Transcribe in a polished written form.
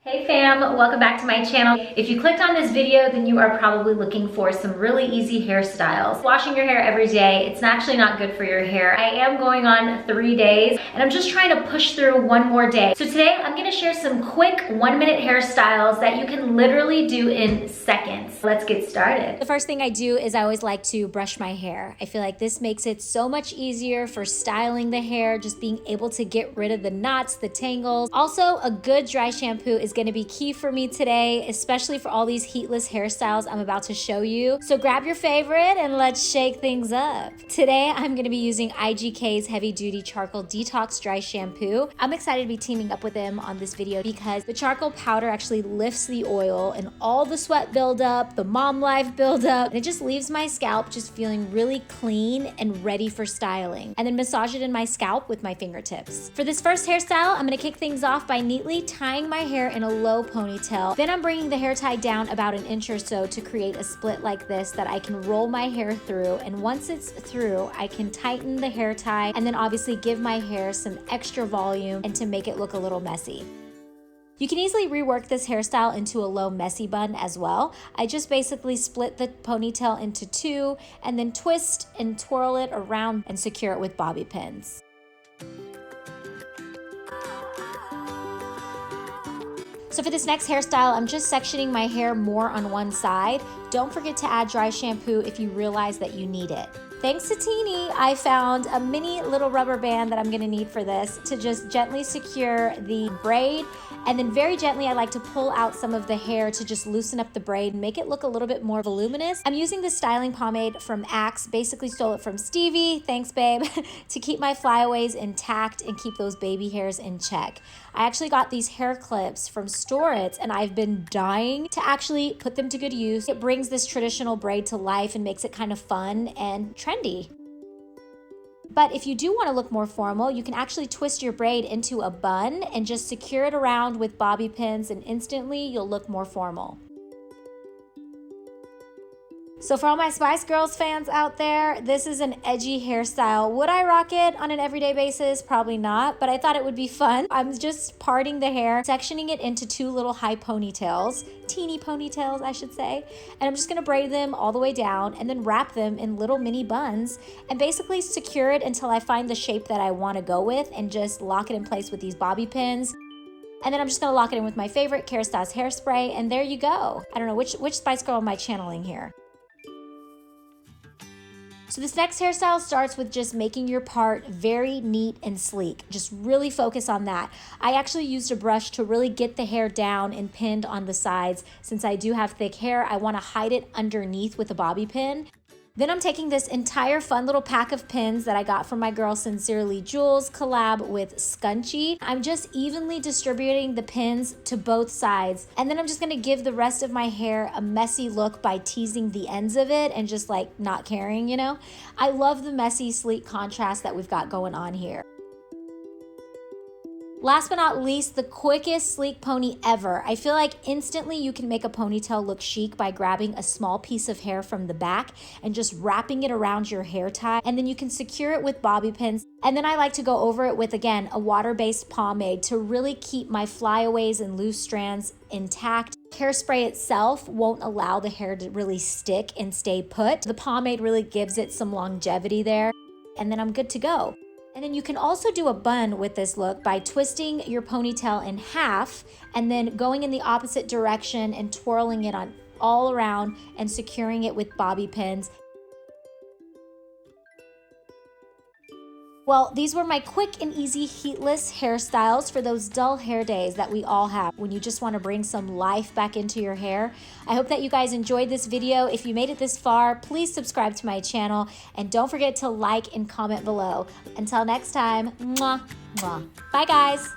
Hey fam, welcome back to my channel. If you clicked on this video, then you are probably looking for some really easy hairstyles. Washing your hair every day, it's actually not good for your hair. I am going on 3 days and I'm just trying to push through one more day. So today I'm gonna share some quick 1-minute hairstyles that you can literally do in seconds. Let's get started. The first thing I do is I always like to brush my hair. I feel like this makes it so much easier for styling the hair, just being able to get rid of the knots, the tangles. Also, a good dry shampoo is going to be key for me today, especially for all these heatless hairstyles I'm about to show you. So grab your favorite and let's shake things up. Today I'm going to be using IGK's Heavy Duty Charcoal Detox Dry Shampoo. I'm excited to be teaming up with them on this video because the charcoal powder actually lifts the oil and all the sweat buildup, the mom life buildup, and it just leaves my scalp just feeling really clean and ready for styling. And then massage it in my scalp with my fingertips. For this first hairstyle, I'm going to kick things off by neatly tying my hair in a low ponytail. Then I'm bringing the hair tie down about an inch or so to create a split like this that I can roll my hair through. And once it's through, I can tighten the hair tie and then obviously give my hair some extra volume and to make it look a little messy. You can easily rework this hairstyle into a low messy bun as well. I just basically split the ponytail into two and then twist and twirl it around and secure it with bobby pins. So for this next hairstyle, I'm just sectioning my hair more on one side. Don't forget to add dry shampoo if you realize that you need it. Thanks to Teeny, I found a mini little rubber band that I'm gonna need for this to just gently secure the braid. And then very gently, I like to pull out some of the hair to just loosen up the braid and make it look a little bit more voluminous. I'm using the Styling Pomade from Axe, basically stole it from Stevie, thanks babe, to keep my flyaways intact and keep those baby hairs in check. I actually got these hair clips from Storets and I've been dying to actually put them to good use. It brings this traditional braid to life and makes it kind of fun and trendy. But if you do want to look more formal, you can actually twist your braid into a bun and just secure it around with bobby pins and instantly you'll look more formal. So for all my Spice Girls fans out there, this is an edgy hairstyle. Would I rock it on an everyday basis? Probably not, but I thought it would be fun. I'm just parting the hair, sectioning it into two little high ponytails, teeny ponytails, I should say. And I'm just gonna braid them all the way down and then wrap them in little mini buns and basically secure it until I find the shape that I wanna go with and just lock it in place with these bobby pins. And then I'm just gonna lock it in with my favorite Kerastase hairspray and there you go. I don't know, which Spice Girl am I channeling here? So this next hairstyle starts with just making your part very neat and sleek. Just really focus on that. I actually used a brush to really get the hair down and pinned on the sides. Since I do have thick hair, I want to hide it underneath with a bobby pin. Then I'm taking this entire fun little pack of pins that I got from my girl Sincerely Jules collab with Scunci. I'm just evenly distributing the pins to both sides. And then I'm just gonna give the rest of my hair a messy look by teasing the ends of it and just like not caring, you know? I love the messy, sleek contrast that we've got going on here. Last but not least, the quickest sleek pony ever. I feel like instantly you can make a ponytail look chic by grabbing a small piece of hair from the back and just wrapping it around your hair tie. And then you can secure it with bobby pins. And then I like to go over it with, again, a water-based pomade to really keep my flyaways and loose strands intact. Hairspray itself won't allow the hair to really stick and stay put. The pomade really gives it some longevity there. And then I'm good to go. And then you can also do a bun with this look by twisting your ponytail in half and then going in the opposite direction and twirling it on all around and securing it with bobby pins. Well, these were my quick and easy heatless hairstyles for those dull hair days that we all have when you just want to bring some life back into your hair. I hope that you guys enjoyed this video. If you made it this far, please subscribe to my channel and don't forget to like and comment below. Until next time, mwah, mwah. Bye guys.